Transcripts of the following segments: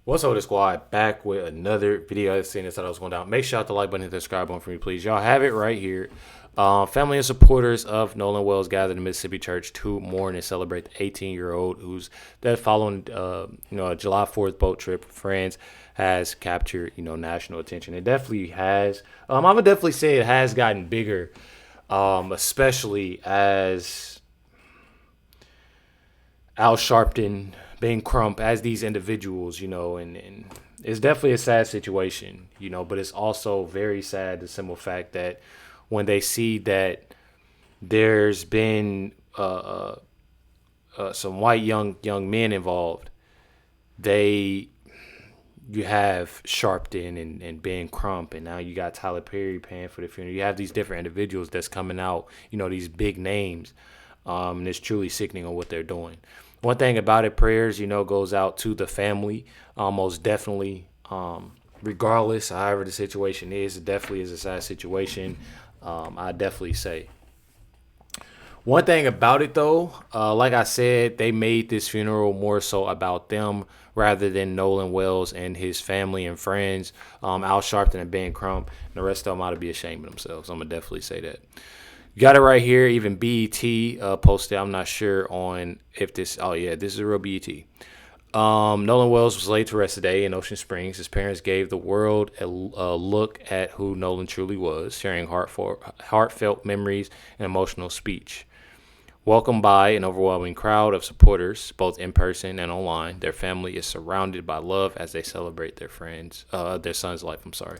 What's up, the squad? Back with another video. I seen this, thought I was going down. Make sure you hit the like button, hit the subscribe button for me, please. Y'all have it right here. Family and supporters of Nolan Wells gathered in Mississippi Church to mourn and celebrate the 18-year-old who's that following a July 4th boat trip with friends has captured national attention. It definitely has. I would definitely say it has gotten bigger, especially as Al Sharpton, Ben Crump, as these individuals, and it's definitely a sad situation, but it's also very sad, the simple fact that when they see that there's been some white young men involved, you have Sharpton and Ben Crump, and now you got Tyler Perry paying for the funeral. You have these different individuals that's coming out, these big names, and it's truly sickening on what they're doing. One thing about it, prayers, goes out to the family, most definitely, regardless, however the situation is. It definitely is a sad situation, I definitely say. One thing about it, though, like I said, they made this funeral more so about them rather than Nolan Wells and his family and friends, Al Sharpton and Ben Crump, and the rest of them ought to be ashamed of themselves. I'm going to definitely say that. You got it right here. Even BET posted. I'm not sure on if this. Oh yeah, this is a real BET. Nolan Wells was laid to rest today in Ocean Springs. His parents gave the world a look at who Nolan truly was, sharing heartfelt memories and emotional speech. Welcomed by an overwhelming crowd of supporters, both in person and online, their family is surrounded by love as they celebrate their son's life. I'm sorry.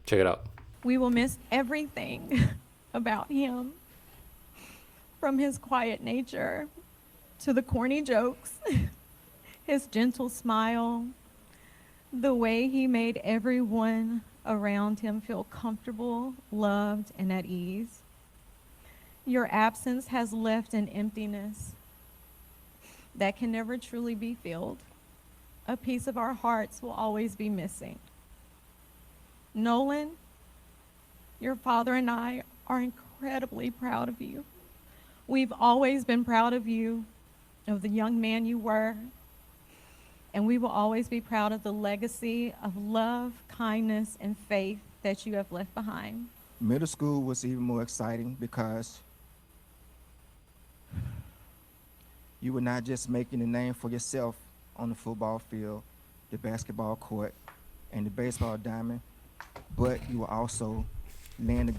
Check it out. We will miss everything about him, from his quiet nature to the corny jokes, his gentle smile, the way he made everyone around him feel comfortable, loved, and at ease. Your absence has left an emptiness that can never truly be filled. A piece of our hearts will always be missing. Nolan, your father and I are incredibly proud of you. We've always been proud of you, of the young man you were, and we will always be proud of the legacy of love, kindness, and faith that you have left behind. Middle school was even more exciting because you were not just making a name for yourself on the football field, the basketball court, and the baseball diamond, but you were also laying the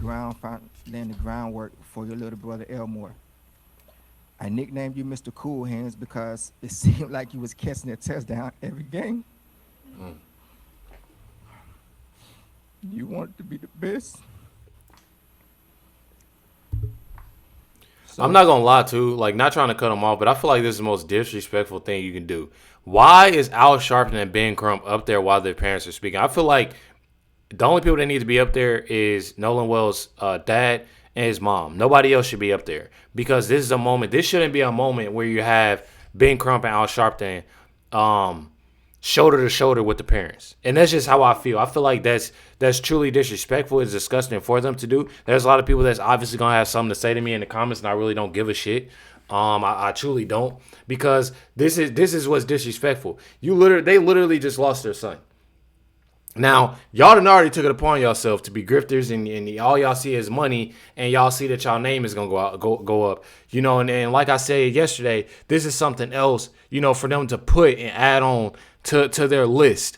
groundwork for your little brother Elmore. I nicknamed you Mr. Cool Hands because it seemed like you was catching a touchdown every game. You wanted to be the best. I'm not gonna lie to, not trying to cut him off, but I feel like this is the most disrespectful thing you can do. Why is Al Sharpton and Ben Crump up there while their parents are speaking? I feel like the only people that need to be up there is Nolan Wells' dad and his mom. Nobody else should be up there because this is a moment. This shouldn't be a moment where you have Ben Crump and Al Sharpton shoulder to shoulder with the parents. And that's just how I feel. I feel like that's truly disrespectful. It's disgusting for them to do. There's a lot of people that's obviously going to have something to say to me in the comments, and I really don't give a shit. I truly don't, because this is what's disrespectful. They literally just lost their son. Now, y'all done already took it upon yourself to be grifters, and all y'all see is money, and y'all see that y'all name is going to go up. And like I said yesterday, this is something else, for them to put and add on to their list,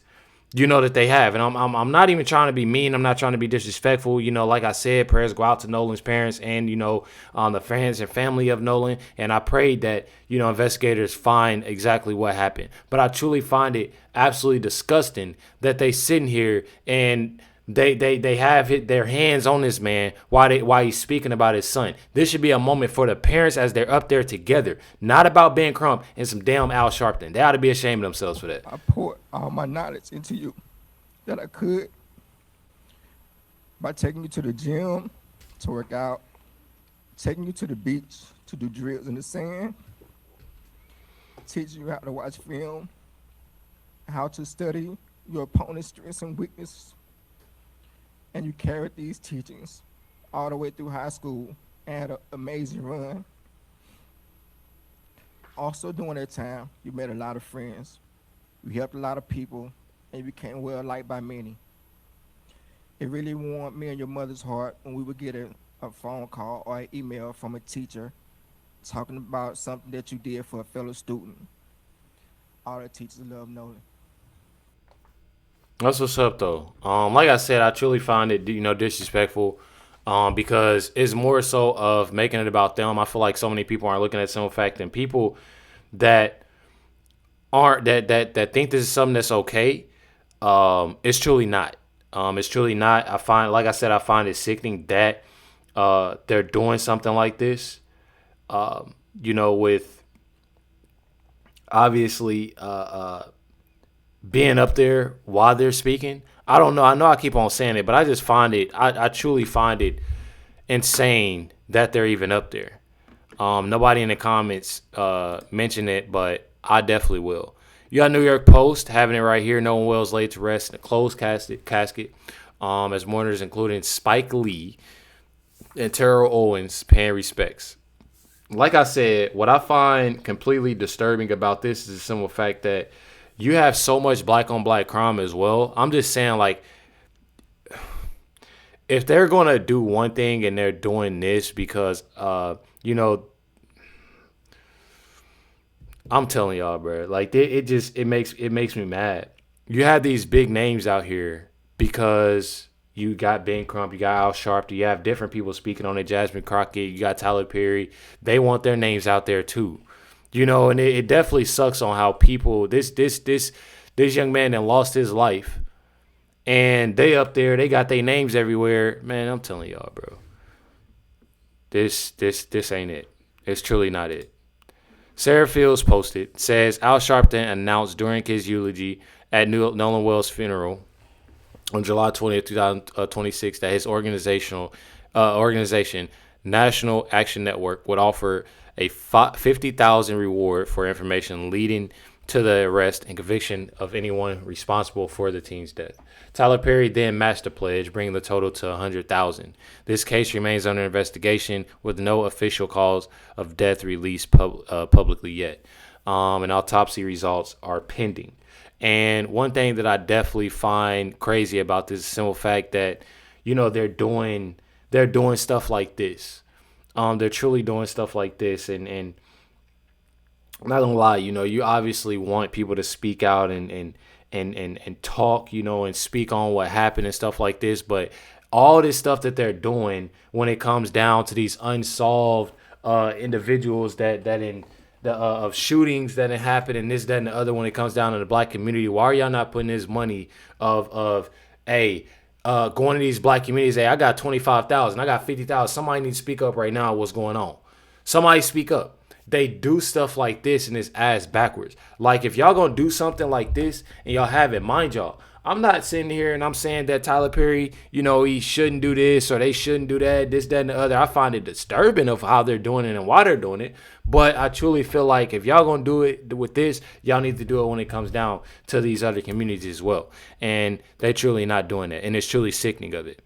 that they have. And I'm not even trying to be mean. I'm not trying to be disrespectful. Like I said, prayers go out to Nolan's parents and, the fans and family of Nolan. And I prayed that, investigators find exactly what happened. But I truly find it absolutely disgusting that they sitting here and they have their hands on this man while he's speaking about his son. This should be a moment for the parents as they're up there together, not about Ben Crump and some damn Al Sharpton. They ought to be ashamed of themselves for that. I poured all my knowledge into you that I could by taking you to the gym to work out, taking you to the beach to do drills in the sand, teaching you how to watch film, how to study your opponent's strengths and weaknesses. And you carried these teachings all the way through high school and had an amazing run. Also during that time, you made a lot of friends. You helped a lot of people and you became well liked by many. It really warmed me and your mother's heart when we would get a phone call or an email from a teacher talking about something that you did for a fellow student. All the teachers love Nolan. That's what's up though. Like I said, I truly find it disrespectful. Because it's more so of making it about them. I feel like so many people aren't looking at some fact, and people that aren't that think this is something that's okay. It's truly not. It's truly not. I find, like I said, I find it sickening that they're doing something like this. With obviously being up there while they're speaking. I don't know. I know I keep on saying it, but I just find it. I truly find it insane that they're even up there. Nobody in the comments mentioned it, but I definitely will. You got New York Post having it right here. Nolan Wells laid to rest in a closed casket as mourners, including Spike Lee and Terrell Owens, paying respects. Like I said, what I find completely disturbing about this is the simple fact that you have so much black on black crime as well. I'm just saying, like, if they're gonna do one thing and they're doing this because I'm telling y'all, bro, like it makes me mad. You have these big names out here because you got Ben Crump, you got Al Sharpton, you have different people speaking on it. Jasmine Crockett, you got Tyler Perry. They want their names out there too, and it definitely sucks on how people this young man that lost his life, and they up there, they got their names everywhere. Man, I'm telling y'all, bro, this ain't it. It's truly not it. Sarah Fields posted, says Al Sharpton announced during his eulogy at Nolan Wells' funeral on July 20th, 2026, that his organization, National Action Network, would offer a $50,000 reward for information leading to the arrest and conviction of anyone responsible for the teen's death. Tyler Perry then matched the pledge, bringing the total to $100,000. This case remains under investigation with no official cause of death released publicly yet, and autopsy results are pending. And one thing that I definitely find crazy about this is the simple fact that they're doing stuff like this. They're truly doing stuff like this, and I'm not gonna lie, you obviously want people to speak out and talk, and speak on what happened and stuff like this. But all this stuff that they're doing when it comes down to these unsolved individuals that in the of shootings that have happened and this, that, and the other, when it comes down to the black community, why are y'all not putting this money of going to these black communities? Hey, I got 25,000, I got 50,000. Somebody needs to speak up right now. What's going on? Somebody speak up. They do stuff like this and it's ass backwards. Like, if y'all gonna do something like this and y'all have it, mind y'all, I'm not sitting here and I'm saying that Tyler Perry, he shouldn't do this or they shouldn't do that, this, that, and the other. I find it disturbing of how they're doing it and why they're doing it. But I truly feel like if y'all gonna do it with this, y'all need to do it when it comes down to these other communities as well. And they truly not doing it. And it's truly sickening of it.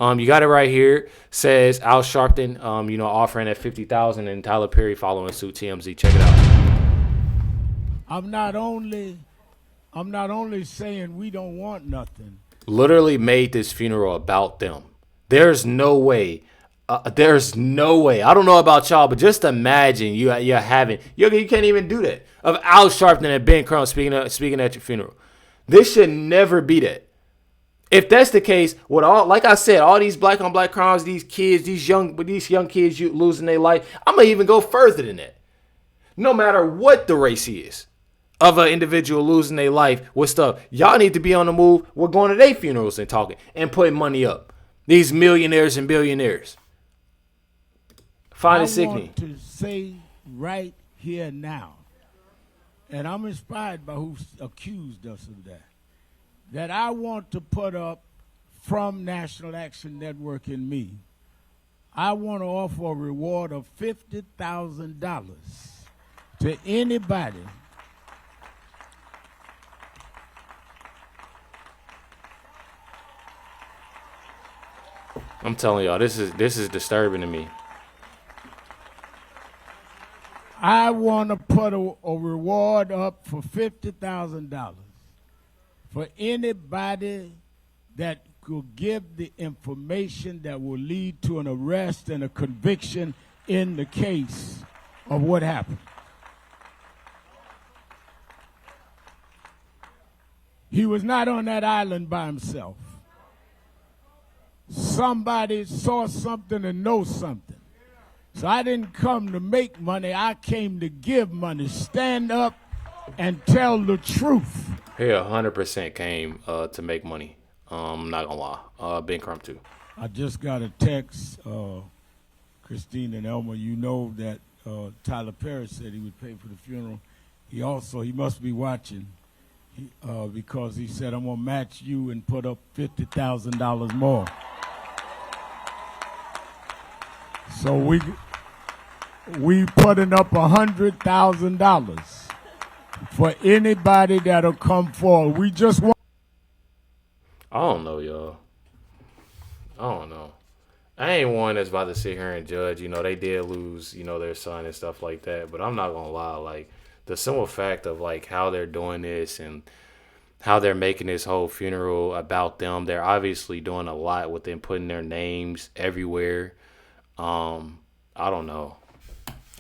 You got it right here. Says Al Sharpton, offering at 50,000, and Tyler Perry following suit. TMZ, check it out. I'm not only saying we don't want nothing. Literally made this funeral about them. There's no way. There's no way. I don't know about y'all, but just imagine you can't even do that. Of Al Sharpton and Ben Crump speaking at your funeral. This should never be that. If that's the case, with all, like I said, all these black on black crimes, these kids, these young kids losing their life, I'm gonna even go further than that. No matter what the race is of an individual losing their life with stuff, y'all need to be on the move. We're going to their funerals and talking and putting money up. These millionaires and billionaires. Find it sickening. I want to say right here now, and I'm inspired by who accused us of that I want to put up from National Action Network and me. I want to offer a reward of $50,000 to anybody I'm telling y'all, this is disturbing to me. I want to put a reward up for $50,000 for anybody that could give the information that will lead to an arrest and a conviction in the case of what happened. He was not on that island by himself. Somebody saw something and knows something. So I didn't come to make money. I came to give money. Stand up and tell the truth. He 100% came to make money. I'm not gonna lie. Ben Crump too. I just got a text, Christine and Elmer. You know that Tyler Perry said he would pay for the funeral. He must be watching. Because he said, I'm going to match you and put up $50,000 more. So we putting up $100,000 for anybody that'll come forward. We just want. I don't know, y'all. I don't know. I ain't one that's about to sit here and judge. You know, they did lose, their son and stuff like that. But I'm not going to lie. Like, the simple fact of, like, how they're doing this and how they're making this whole funeral about them, they're obviously doing a lot with them putting their names everywhere. I don't know.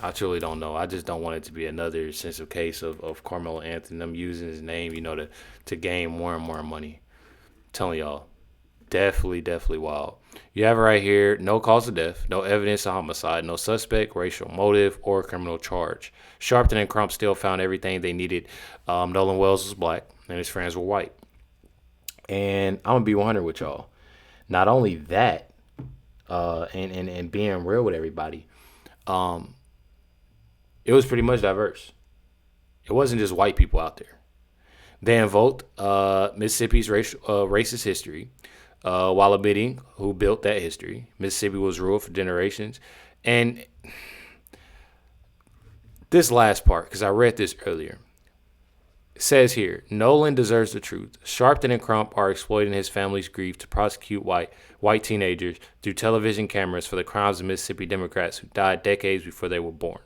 I truly don't know. I just don't want it to be another sensitive case of Carmelo Anthony, them using his name, to gain more and more money. I'm telling y'all, definitely wild. You have it right here. No cause of death, no evidence of homicide, no suspect, racial motive, or criminal charge. Sharpton and Crump still found everything they needed. Nolan Wells was black, and his friends were white. And I'm going to be 100 with y'all. Not only that, and being real with everybody, it was pretty much diverse. It wasn't just white people out there. They invoked Mississippi's racist history while admitting who built that history. Mississippi was ruled for generations. And this last part, because I read this earlier, it says here, Nolan deserves the truth. Sharpton and Crump are exploiting his family's grief to prosecute white teenagers through television cameras for the crimes of Mississippi Democrats who died decades before they were born.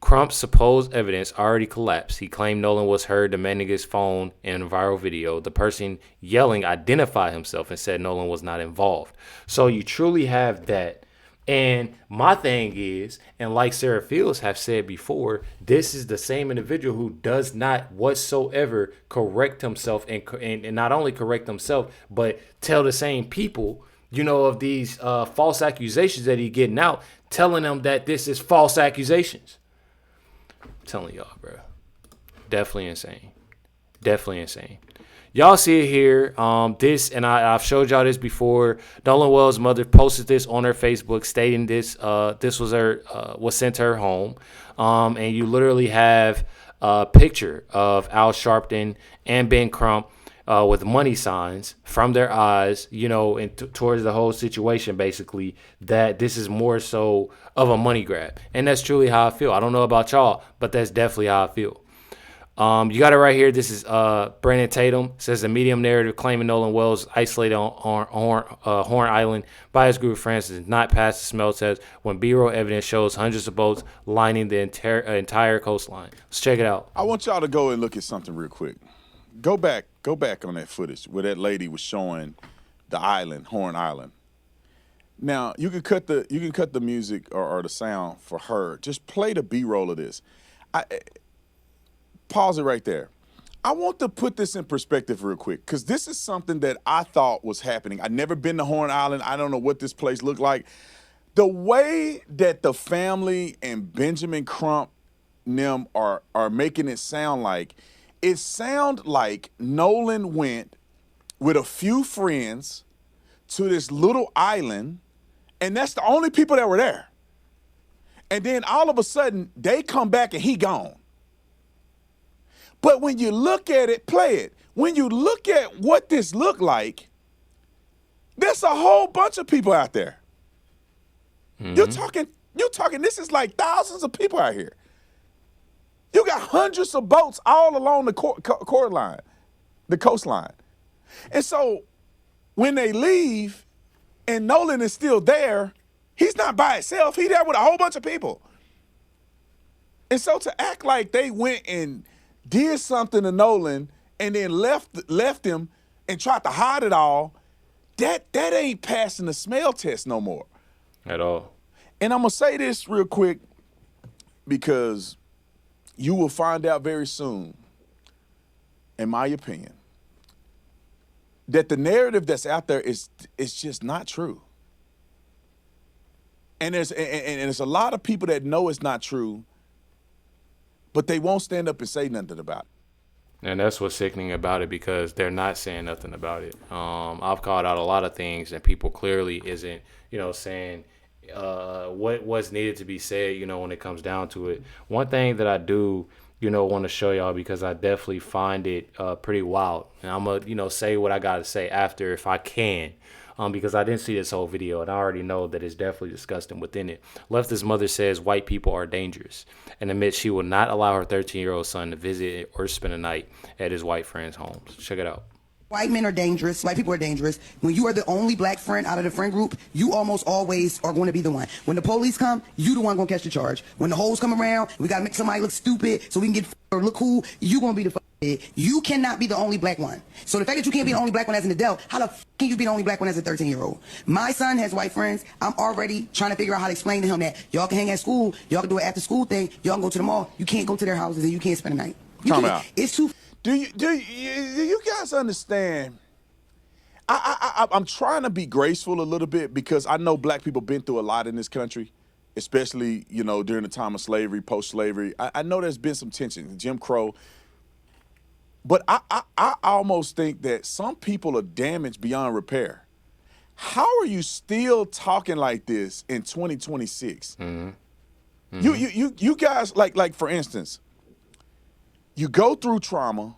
Crump's supposed evidence already collapsed. He claimed Nolan was heard demanding his phone in a viral video. The person yelling identified himself and said Nolan was not involved. So you truly have that. And my thing is, and like Sarah Fields have said before, this is the same individual who does not whatsoever correct himself and not only correct himself, but tell the same people, of these false accusations that he's getting out, telling them that this is false accusations. I'm telling y'all, bro. Definitely insane. Y'all see it here. I've showed y'all this before. Nolan Wells' mother posted this on her Facebook, stating this was sent to her home. And you literally have a picture of Al Sharpton and Ben Crump with money signs from their eyes, and towards the whole situation, basically, that this is more so of a money grab. And that's truly how I feel. I don't know about y'all, but that's definitely how I feel. You got it right here. This is Brandon Tatum. Says the medium narrative claiming Nolan Wells isolated on Horn Island by his group of friends does not pass the smell test when B-roll evidence shows hundreds of boats lining the entire coastline. Let's check it out. I want y'all to go and look at something real quick. Go back on that footage where that lady was showing the island, Horn Island. Now you can cut the music or the sound for her. Just play the B-roll of this. Pause it right there. I want to put this in perspective real quick because this is something that I thought was happening. I'd never been to Horn Island. I don't know what this place looked like. The way that the family and Benjamin Crump them are making it sound like Nolan went with a few friends to this little island, and that's the only people that were there. And then all of a sudden, they come back and he gone. But when you look at it, play it. When you look at what this looked like, there's a whole bunch of people out there. Mm-hmm. You're talking, this is like thousands of people out here. You got hundreds of boats all along the coastline. And so when they leave and Nolan is still there, he's not by himself. He's there with a whole bunch of people. And so to act like they went and did something to Nolan and then left him and tried to hide it all, that ain't passing the smell test no more. At all. And I'm going to say this real quick because you will find out very soon, in my opinion, that the narrative that's out there is just not true. And there's a lot of people that know it's not true, but they won't stand up and say nothing about it. And that's what's sickening about it, because they're not saying nothing about it. I've called out a lot of things, and people clearly isn't, saying what's needed to be said, when it comes down to it. One thing that I do, want to show y'all, because I definitely find it pretty wild. And I'm going to, say what I got to say after if I can. Because I didn't see this whole video, and I already know that it's definitely disgusting within it. Leftist mother says white people are dangerous and admits she will not allow her 13-year-old son to visit or spend a night at his white friends' homes. Check it out. White men are dangerous. White people are dangerous. When you are the only black friend out of the friend group, you almost always are going to be the one. When the police come, you the one going to catch the charge. When the hoes come around, we got to make somebody look stupid so we can get or look cool, you going to be the You cannot be the only black one. So the fact that you can't be the only black one as an adult, how the can you be the only black one as a 13-year-old? My son has white friends. I'm already trying to figure out how to explain to him that y'all can hang at school, y'all can do an after school thing, y'all can go to the mall. You can't go to their houses and you can't spend a night. Time out. It's too. Do you guys understand? I'm trying to be graceful a little bit because I know black people been through a lot in this country, especially, during the time of slavery, post-slavery. I know there's been some tension, Jim Crow. But I almost think that some people are damaged beyond repair. How are you still talking like this in 2026? Mm-hmm. Mm-hmm. You guys, like for instance, you go through trauma,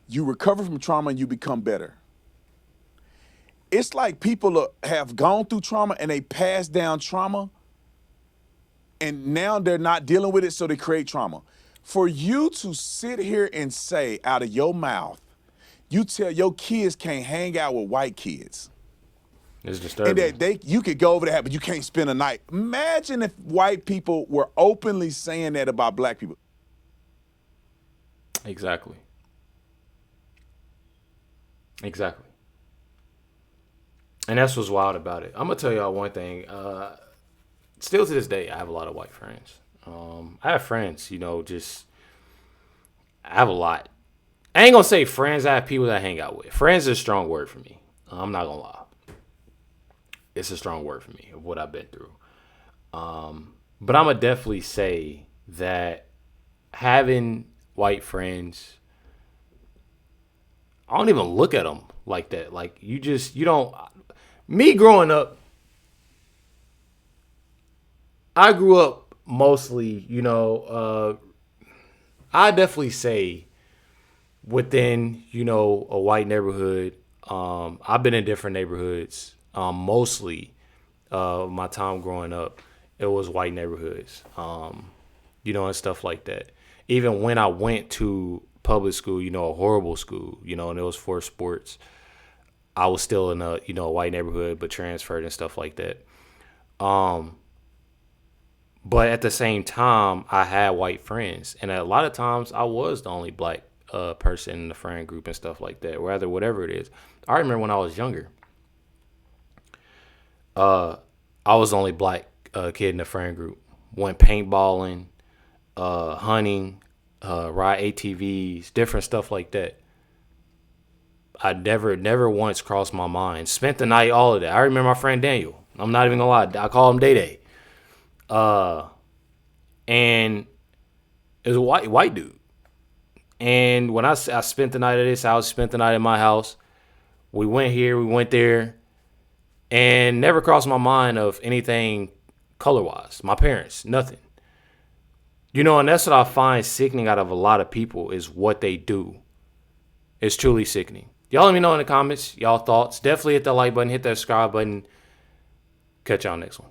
you recover from trauma, and you become better. It's like people have gone through trauma and they pass down trauma, and now they're not dealing with it, so they create trauma. For you to sit here and say out of your mouth, you tell your kids can't hang out with white kids. It's disturbing. And that you could go over there, but you can't spend a night. Imagine if white people were openly saying that about black people. Exactly. And that's what's wild about it. I'm going to tell y'all one thing. Still to this day, I have a lot of white friends. I have friends, I have a lot. I ain't going to say friends. I have people that I hang out with. Friends is a strong word for me. I'm not going to lie. It's a strong word for me of what I've been through. But I'm going to definitely say that having white friends, I don't even look at them like that. Like, you don't. Me growing up, I grew up mostly, I definitely say within, a white neighborhood. I've been in different neighborhoods. Mostly my time growing up, it was white neighborhoods, and stuff like that. Even when I went to public school, a horrible school, and it was for sports, I was still in a, a white neighborhood, but transferred and stuff like that. But at the same time, I had white friends. And a lot of times I was the only black person in the friend group and stuff like that, rather whatever it is. I remember when I was younger, I was the only black kid in the friend group. Went paintballing, hunting, ride ATVs, different stuff like that. I never once crossed my mind. Spent the night, all of that. I remember my friend Daniel. I'm not even gonna lie. I call him Day Day. And it was a white dude. And when I spent the night at his house, spent the night at my house, we went here, we went there, and never crossed my mind of anything color-wise. My parents, nothing. And that's what I find sickening out of a lot of people is what they do. It's truly sickening. Y'all let me know in the comments, y'all thoughts. Definitely hit that like button, hit that subscribe button. Catch y'all next one.